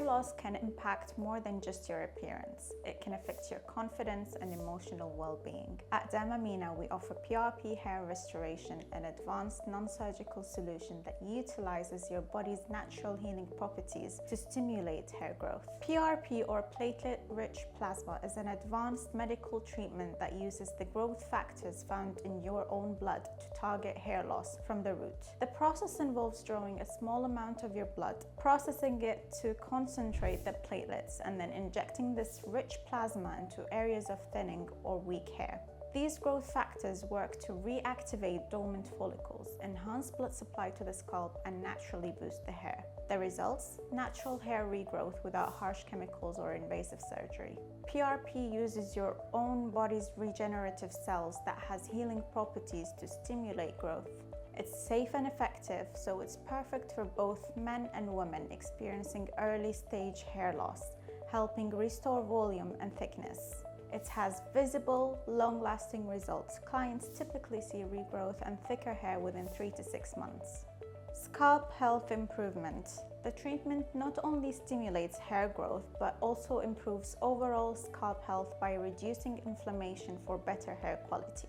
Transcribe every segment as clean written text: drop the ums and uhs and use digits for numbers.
loss can impact more than just your appearance. It can affect your confidence and emotional well-being. At Dermamina, we offer PRP hair restoration, an advanced non-surgical solution that utilizes your body's natural healing properties to stimulate hair growth. PRP, or platelet-rich plasma, is an advanced medical treatment that uses the growth factors found in your own blood to target hair loss from the root. The process involves drawing a small amount of your blood, processing it to concentrate the platelets, and then injecting this rich plasma into areas of thinning or weak hair. These growth factors work to reactivate dormant follicles, enhance blood supply to the scalp, and naturally boost the hair. The results? Natural hair regrowth without harsh chemicals or invasive surgery. PRP uses your own body's regenerative cells that has healing properties to stimulate growth. It's safe and effective, so it's perfect for both men and women experiencing early stage hair loss, helping restore volume and thickness. It has visible, long-lasting results. Clients typically see regrowth and thicker hair within 3 to 6 months. Scalp health improvement. The treatment not only stimulates hair growth, but also improves overall scalp health by reducing inflammation for better hair quality.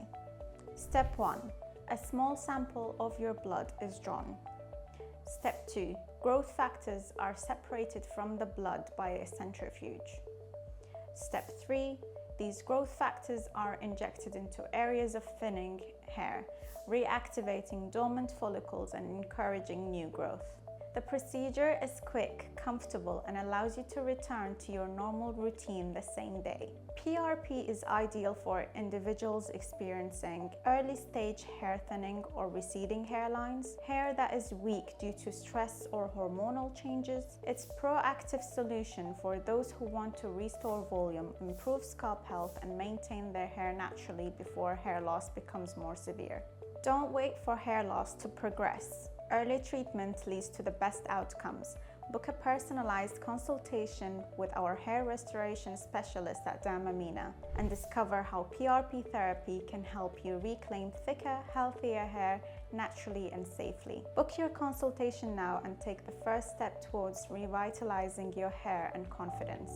Step 1. A small sample of your blood is drawn. Step 2. Growth factors are separated from the blood by a centrifuge. Step 3. These growth factors are injected into areas of thinning hair, reactivating dormant follicles and encouraging new growth. The procedure is quick, comfortable, and allows you to return to your normal routine the same day. PRP is ideal for individuals experiencing early stage hair thinning or receding hairlines, hair that is weak due to stress or hormonal changes. It's a proactive solution for those who want to restore volume, improve scalp health, and maintain their hair naturally before hair loss becomes more severe. Don't wait for hair loss to progress. Early treatment leads to the best outcomes. Book a personalized consultation with our hair restoration specialist at Dermamina and discover how PRP therapy can help you reclaim thicker, healthier hair naturally and safely. Book your consultation now and take the first step towards revitalizing your hair and confidence.